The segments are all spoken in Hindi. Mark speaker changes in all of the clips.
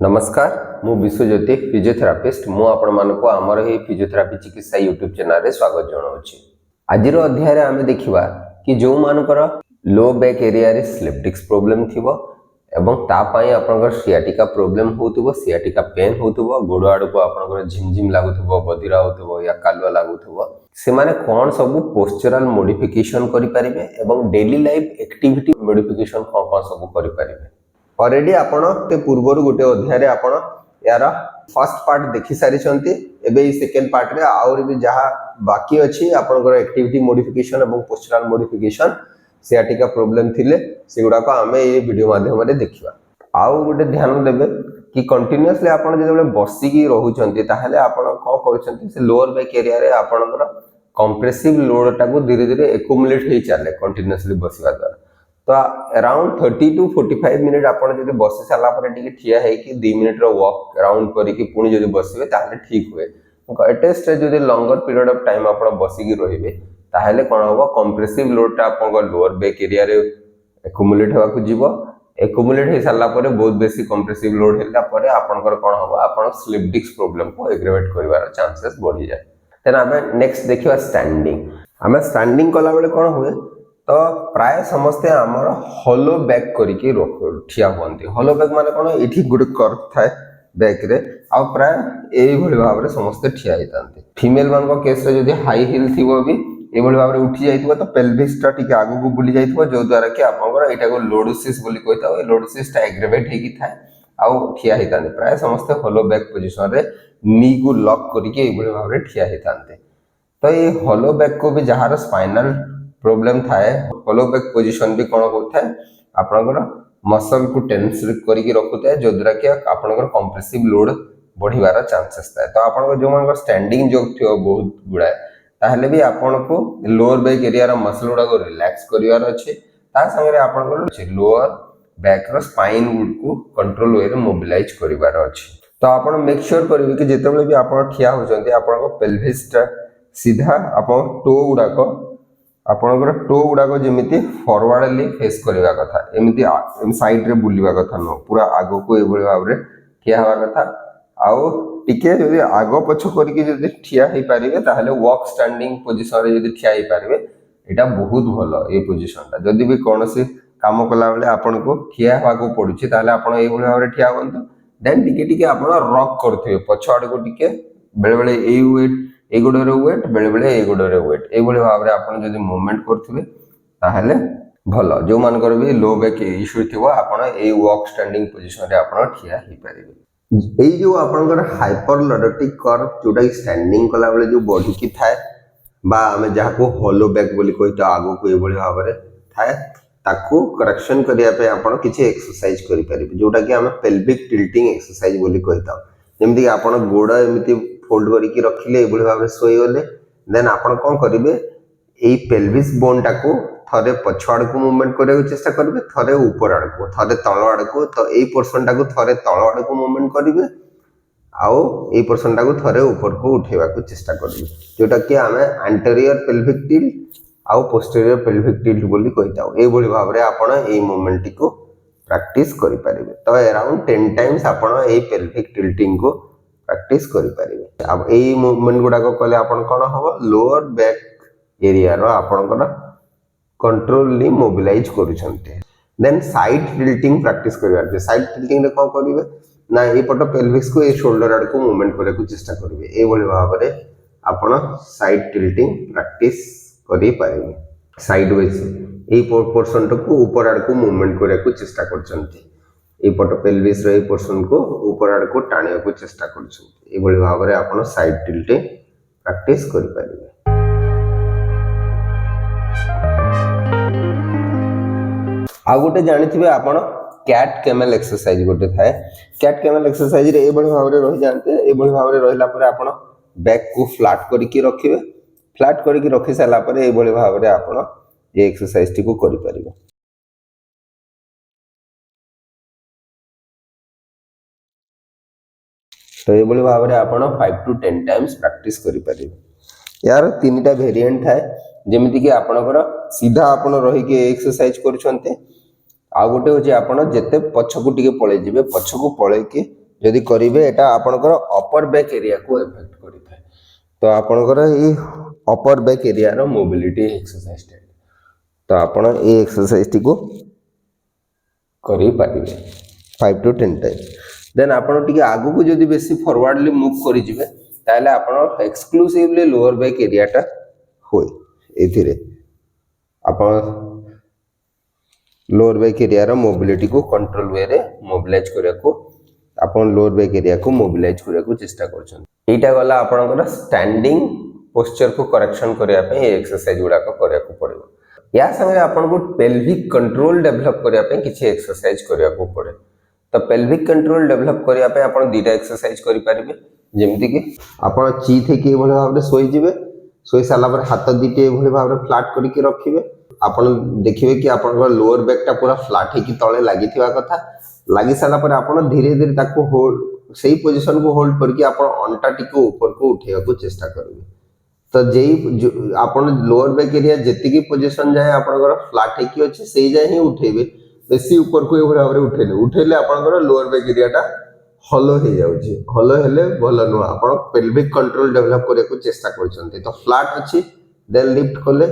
Speaker 1: नमस्कार मु विश्वज्योति फिजियोथेरापिस्ट मु आपण मानको आमर हे फिजियोथेरापी चिकित्सा यूट्यूब चैनल रे स्वागत जणाउछि। आजिर अध्याय रे आमे देखिबा कि जो मानकर लो बैक एरिया रे स्लिप डिस्क प्रॉब्लम थिबो एवं ता पई आपनकर सियाटिका प्रॉब्लम होतुबो, सियाटिका पेन होतुबो, गोड़ आड़ को आपनकर झिमझिम लागुथुबो, बदिरा होतुबो या कालुआ लागुथुबो, से माने कोन सब पोस्चरल मॉडिफिकेशन करि परिबे एवं डेली लाइफ एक्टिविटी मॉडिफिकेशन कोन सब करि परिबे। ऑलरेडी आपण ते पूर्वर गोटे अध्याय रे आपण यार फर्स्ट पार्ट देखि सारी छंती। एबे ई सेकंड पार्ट रे और भी जहा बाकी अछि आपनकर एक्टिविटी मॉडिफिकेशन एवं पोस्चरल मॉडिफिकेशन सियाटिका प्रॉब्लम थिले सेगुडा को हमें ये वीडियो माध्यम रे देखिबा। आउ गोटे ध्यान देबे कि कंटीन्यूअसली आपण जेबे बसी की रहू छंती ताहले आपण को करछंती से लोअर बैक एरिया रे आपनकर कंप्रेसिव लोड टाको धीरे धीरे एक्युमुलेट हे चले कंटीन्यूअसली बसिबा द्वारा। तो अराउंड 30 टू 45 मिनिट आपण जदि बसी साला पर टिके ठिया है कि 2 मिनिट रो वॉक अराउंड करी कि पुनी जदि बसिबे ताहले ठीक हुए। एटलीस्ट जदि लॉन्गर पीरियड ऑफ टाइम आपण बसी की रहिबे ताहले कोन होबो कंप्रेसिव लोड टा आपण लोअर बैक एरिया रे एक्युमुलेट होवा को जीवो। एक्युमुलेट हे साला पर बहुत बेसी कंप्रेसिव लोड हेला पर आपनकर कोन होबो आपण स्लिप डिस्क प्रॉब्लम को एग्रीवेट करिवार चांसेस बढ़ी जाय। देन हमें नेक्स्ट देखिवा स्टैंडिंग। हमें स्टैंडिंग कला बेले कोन हुए तो प्राय समस्ते आमर हॉलो बैक करिके ठिया होती। हॉलो बैक माने कोन एठी गुड कर्व थाए बैक रे आ प्राय एई भली भाव रे समस्ते ठिया हितांते। फीमेल मान को केस रे जदी हाई हिल थिबो भी ए भली भाव रे उठी जाइतबो तो पेल्विस टा टिके आगु को बुली जाइतबो जो द्वारा कि आपनकर एटा को लोडोसिस बोली कहता ए लोडोसिस टा एग्रीवेट हेकी थाए आ ठिया हितांते। प्राय समस्ते हॉलो बैक पोजीशन रे नी को लॉक करिके ए भली भाव रे ठिया हितांते। तो ये हॉलो बैक को भी जहार स्पाइनल प्रॉब्लम थाए हॉलो बैक पोजीशन भी कोन होता है आपनकर मसल को टेंस करके रखुता है जो द्वारा कि आपनकर कंप्रेसिव लोड बढ़िवार चांसेस थाए। तो आपनकर जो मानकर स्टैंडिंग जो थियो बहुत गुडाय ताहले भी आपनको लोअर बैक एरिया रा मसल गुडा को रिलैक्स करिवार अछि। ता संगे आपनकर लोअर बैक रो स्पाइन वुड को कंट्रोल वे रे मोबिलाइज करिवार अछि। तो आपण मेक श्योर करिवे कि जेतेबेले भी आपण ठिया होचंती आपनको पेल्विस टा सीधा आपण टो गुडा को आपनकर टो गुडा को जेमिति फॉरवर्डली फेस करिवा कथा एमिति साइड रे बुलिवा कथा न पूरा आगो को एबोली भाव रे ठिया हवा कथा। आउ टिके जदि आगो पछ करके जदि ठिया हे पारिबे ताहले वॉक स्टैंडिंग पोजीशन रे जदि ठिया हे पारिबे एटा बहुत भलो। ए पोजीशन ता जदि भी कोनोसी काम कला बेले आपनको ठिया हवा को पडुछि ताहले आपण एबोली भाव रे ठिया होंतु। देन टिके टिके आपण रॉक करथिबे पछ आड को टिके बेले बेले ए वेट ए गोडो रे वेट बेले बेले ए गोडो रे वेट ए भली भाव रे आपण जदि मूवमेंट करथिबे ताहले भलो। जो मानकर भी लो बैक इश्यू थिबो आपण ए वॉक स्टैंडिंग पोजीशन रे आपण ठिया हे परिबे। एई जो आपनकर हाइपर लॉर्डोटिक कर्व जोटा स्टैंडिंग कला बेले जो बॉडी की थाए बा हमें जहा को हॉलो बैक बोली कहतो आगो को ए भली भाव रे थाए ताकू करेक्शन करिया पे आपण किछि एक्सरसाइज करि परिबे जोटा कि हमें पेल्विक टिल्टिंग एक्सरसाइज बोली कहतो। जेमति आपण गोड़ एमिति फोल्ड करके रखिले ए भली भाव रे सोई गले देन आपण कोन करिवे एई पेल्विस बोन टाको थरे पछाड़ को मूवमेंट करे को चेष्टा करिवे थरे ऊपर आड़ को थरे तळ आड़ को। तो एई पोर्शन टाको थरे तळ आड़ को मूवमेंट करिवे आउ एई पोर्शन टाको थरे ऊपर को उठेवा को चेष्टा करिवे जोटा कि हमें एंटीरियर पेल्विक टिल्ट आउ पोस्टीरियर पेल्विक टिल्ट बोली कहताउ। ए भली भाव रे आपण एई मूवमेंट को प्रैक्टिस करि परिवे। तो अराउंड 10 टाइम्स आपण एई पेल्विक टिल्टिंग को प्रैक्टिस करि परिवे। अब एई मूवमेंट गुडा को कले आपण कोन होबो लोअर बैक एरिया रो आपनकर कंट्रोलली मोबिलाइज करूछन्ते। देन साइड टिल्टिंग प्रैक्टिस करिवार जे साइड टिल्टिंग रे कोन करिवे ना ए पट पेल्विक्स को ए शोल्डर आड़ को मूवमेंट करे को चेष्टा करिवे। ए भली भाव रे आपण साइड टिल्टिंग प्रैक्टिस करि परिवे। साइड वेज ए पोर्शन को ऊपर आड़ को मूवमेंट करे को चेष्टा करछन्ते। एपट पेल्विस रे पोर्शन को ऊपर आड़ को टाणिया को चेष्टा करछन्ते। ए भली भाव रे आपण साइड टिल्टिंग प्रैक्टिस करि परिबे। आ गोटे जानिथिबे आपण कैट कैमल एक्सरसाइज गोटे थाए। कैट कैमल एक्सरसाइज रे ए भली भाव रे रहि जानते। ए भली भाव रे रहिला परे आपण बैक को फ्लैट करके रखिबे। फ्लैट करके रखि साला परे ए भली भाव रे आपण ए एक्सरसाइज टी को करि परिबे। तो ये भली भाव रे आपण 5 टू 10 टाइम्स प्रैक्टिस करि परिबे। यार तीनटा वेरिएंट थाए जेमिति कि आपनकर सीधा आपण रहि के एक्सरसाइज करूछन्ते आ गोटे होची आपण जेते पछकु टिके पळे जिवे पछकु पळे के जदि करेंगे एटा आपनकर अपर बैक एरिया को इफेक्ट करिଥାଏ तो आपनकर ये अपर बैक एरिया रो मोबिलिटी एक्सरसाइज टे तो आपण ए एक्सरसाइज टी को करि पारिबे 5 to 10 टाइम देन आपण टिके आगु को जदि बेसी फॉरवर्डली मूव करि जिवे ताले आपण एक्सक्लूसिवली लोअर बैक एरिया टा होय एथिरे आपण लोअर बैक एरिया रो मोबिलिटी को कंट्रोल वे रे मोबिलाइज करिया को आपण लोअर बैक एरिया को मोबिलाइज करिया को चेष्टा करछन एटा गला आपनकर स्टैंडिंग पोस्चर को करेक्शन करिया पे एक्सरसाइज गुडा को करिया को पड़िबो या संगे आपन को पेल्विक कंट्रोल डेवलप करिया पे किछि एक्सरसाइज करिया को पड़े तो पेल्विक कंट्रोल डेवलप करिया पे आपन दीटा एक्सरसाइज करि पारिबे जेमति कि आपन ची थे के भले भाबरे सोई जिवे सोई साला पर हाथ दीटे भले भाबरे फ्लैट करि के रखिबे आपन देखिबे कि आपन लोअर बैक टा पूरा फ्लैट हे कि तळे लागिथिवा कथा लागि साला पर आपन धीरे धीरे ताको होल्ड सही पोजीशन को होल्ड करके आपन अंटा टिको ऊपर को उठेया को चेष्टा करिवे तो जेई आपन लोअर बैक एरिया जेतिकी पोजीशन जाय आपनकर फ्लैट हे कि अछि सेही जाय ही उठेबे बेसी ऊपर को एभरा भाबरे उठेले आपनकर लोअर बैक एरिया टा हलो हे जाउछि हलो हेले भलो न आपन पेल्विक कंट्रोल डेवलप करे को चेष्टा करछन्ते तो फ्लैट अछि देन लिफ्ट कले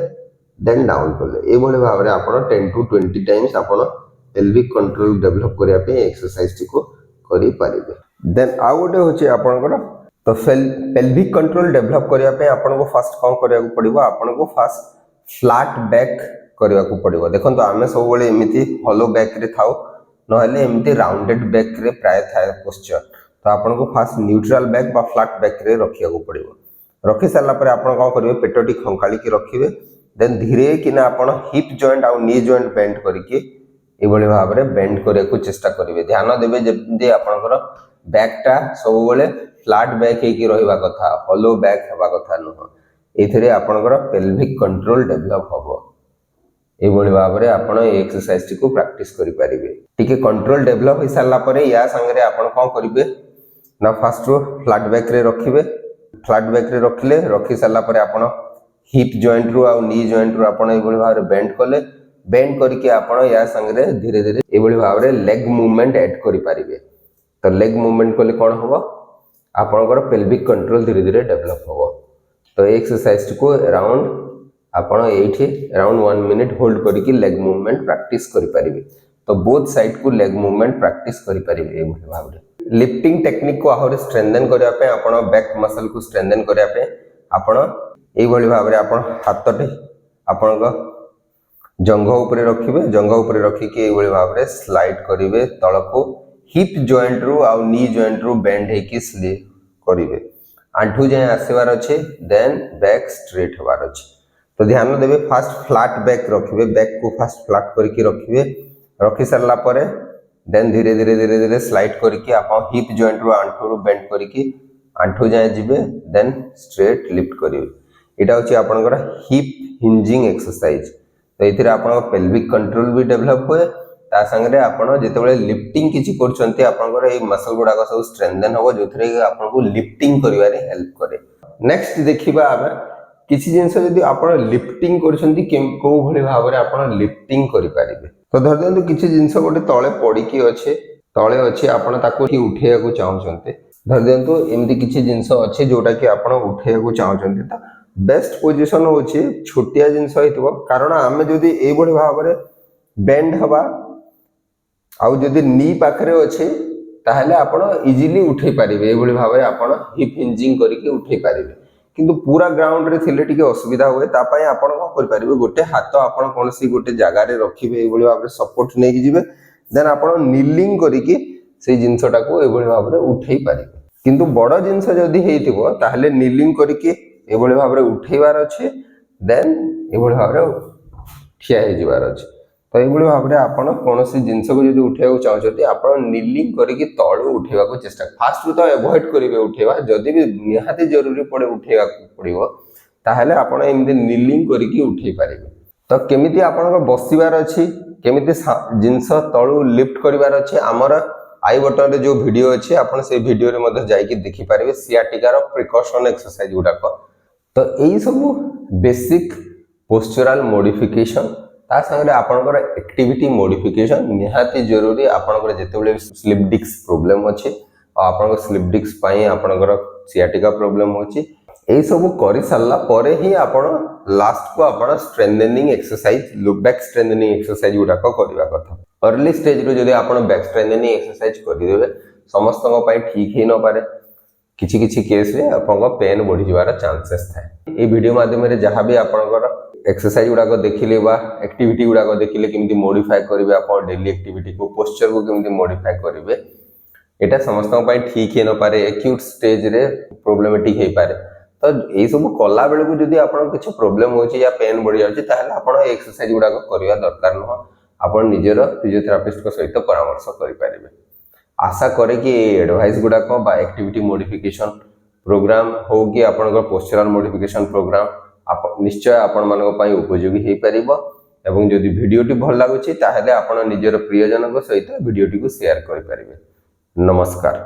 Speaker 1: देन डाउन कले ए भले भाबरे आपन 10 to 20 टाइम्स आपन पेल्विक कंट्रोल डेवलप करिया पे एक्सरसाइज टी को करि पारिबे देन आ गोटे होछि आपनकर तो पेल्विक कंट्रोल डेवलप करिया पे आपन को फर्स्ट कोन करिया को पड़िबो आपन को फर्स्ट फ्लैट बैक करिया को पड़िबो देखन तो आमे सब बेले एमिति हॉलो बैक रे थाउ नहले एमिति राउंडेड बैक रे प्राय थाए पोस्चर तो आपन को फर्स्ट न्यूट्रल बैक बा फ्लैट बैक रे रखिया को पड़िबो रखि साला पर आपन कोन करिवे पेटोटी खंकाली के रखिवे देन धीरे किना आपन हिप जॉइंट आ नी जॉइंट बेंड करके एभली भाव रे बेंड करिया को चेष्टा करिवे ध्यान देबे जे आपनकर बैक टा सब बेले फ्लैट बैक हे कि रहिबा कथा हॉलो बैक हेबा कथा न एथिरे आपनकर पेल्विक कंट्रोल डेवलप होबो एभली भाव रे आपण एक्सरसाइज टी को प्रैक्टिस करि पारिबे टिके कंट्रोल डेवलप हो साला परे या संगे आपण कोन करिवे ना फर्स्ट रो फ्लैट बैक रे रखिवे फ्लैट बैक रे रखिले रखि साला परे आपण हिप जॉइंट रो आ नी जॉइंट रो आपण एभली भाव रे बेंड कले बेंड करके आपण या संगे धीरे धीरे एभली भाव रे लेग मूवमेंट ऐड करि पारिबे तो लेग मूवमेंट कले कोन होबो आपनकर पेल्विक कंट्रोल धीरे धीरे डेवलप होबो तो एक्सरसाइज को अराउंड आपण एठी अराउंड 1 मिनिट होल्ड करके लेग मूवमेंट प्रैक्टिस करि पारिबे तो बोथ साइड को लेग मूवमेंट प्रैक्टिस करि पारिबे ए भाव रे लिफ्टिंग टेक्निक को आहुर स्ट्रेंथन करिया पे आपण बैक मसल को स्ट्रेंथन करिया पे आपण ए भली भाव रे आपण हाथटे आपण को जंघ ऊपर रखिबे जंघ ऊपर रखि के ए भली भाव रे स्लाइड करिवे तळ को हिप जॉइंट रो आ नी जॉइंट रो बेंड हे कि स्लिप करिवे आंठू जाय आसीबार अछि देन बैक स्ट्रेट होबार अछि तो ध्यान देबे फर्स्ट फ्लैट बैक रखिबे बैक को फर्स्ट फ्लैट करके रखिबे रखि सरला परे देन धीरे धीरे स्लाइड करके आप हिप जॉइंट रो आंठू रो बेंड करके आंठू जाय जिबे देन स्ट्रेट लिफ्ट करिवे एटा होछि आपनकर हिप हिंजिंग एक्सरसाइज तो एथिरे आपन पेल्विक कंट्रोल भी डेवलप होए ता संगे आपण जेतेबेले लिफ्टिंग किछि करछन्ते आपनकर ए मसल गुडा को सब स्ट्रेंथन होबो जोथरे आपन को लिफ्टिंग करिवारे हेल्प करे नेक्स्ट देखिबा आबे किछि जिंस जदि आपण लिफ्टिंग करछन्ती को भली भाव रे आपण लिफ्टिंग करि पारिबे तो धर देंतु किछि जिंस गोटे तळे पड़ी की अछि तळे अछि आपण ताको ही उठेया को चाहउछन्ते धर देंतु एमिति किछि जिंस अछि जोटा कि आपण उठेया को चाहउछन्ते त बेस्ट पोजीशन होछि छोटिया जिंस हेतबो कारण आमे जदि ए भली भाव रे बेंड हबा आउ जदि नी पाखरे अछि ताहले आपण इजीली उठै पारिबे ए भली भाव रे आपण हिप हिंजिंग करके उठै पारिबे किंतु पूरा ग्राउंड रे थिले टिके असुविधा होए ता पय आपण को कर पारिबे गोटे हाथ आपण कोनसी गोटे जगह रे रखिबे ए भली भाव रे सपोर्ट नै कि जिवे देन आपण नीलिंग करके से जिंसटा को ए भली भाव रे उठै पारिबे किंतु बड़ जिंस जदि हेतिबो ताहले नीलिंग करके ए भली भाव रे उठैबार अछि देन ए भली भाव रे ठिया हे जिबार अछि तो ए भली भाव रे आपण कोनसी जिंस को जदि उठैया को चाहछथि आपण नीलिंग करके तळु उठैबा को चेष्टा फास्ट तो अवॉइड करिवे उठैबा जदि भी निहाती जरूरी पड़े उठैबा को पड़िबो ताहले आपण एमदे नीलिंग करके उठै पारिबे तो केमिति आपण को बसिबार अछि केमिति जिंस तळु लिफ्ट करिवार अछि हमर आई बटन रे जो वीडियो अछि आपण से वीडियो रे मध्य जाई कि देखि पारिबे सियाटिका रो प्रिकॉशन एक्सरसाइज गुडा को तो एई सब बेसिक पोस्चरल मॉडिफिकेशन ता संगे आपनकर एक्टिविटी मॉडिफिकेशन निहाती जरूरी आपनकर जेतेबेले स्लिप डिस्क प्रॉब्लम अछि आपन स्लिप डिस्क पाई आपनकर सियाटिका प्रॉब्लम होची एई सब करि सारला परे ही आपण लास्ट को आपण strengthening exercise look back strengthening exercise गुडा को करबा कथा अर्ली स्टेज रो जदी आपण बैक स्ट्रेंथनिंग एक्सरसाइज करि देबे समस्त को पाई ठीक ही न पारे किछि किछि केस रे आपण को पेन बढ़ी जिवार चांसेस थाए ए वीडियो माध्यम रे जहां भी आपनकर एक्सरसाइज गुडा को देखिले बा एक्टिविटी गुडा को देखिले केमिति मॉडिफाई करिवे आपण डेली एक्टिविटी को पोस्चर को केमिति मॉडिफाई करिवे एटा समस्त को पाई ठीक ही न पारे एक्यूट स्टेज रे प्रॉब्लमेटिक हे पारे तो ये सब कला बेले को जदी आपण किछ प्रॉब्लम होची या पेन बढ़ी जाउची ताहले आपण एक्सरसाइज गुडा को करिया दरकार न आपण निजेर फिजियोथेरापिस्ट को सहित परामर्श करि पारिबे आशा करे कि एडवाइस गुडा को बा एक्टिविटी मॉडिफिकेशन प्रोग्राम हो कि आपण पोस्चरल मॉडिफिकेशन प्रोग्राम निश्चय आपण मानको पाई उपयोगी हे परिबो एवं जदी वीडियोटी भल लागुची ताहले आपण निजेर प्रियजन को सहित वीडियोटी को शेयर करि पारिबे नमस्कार।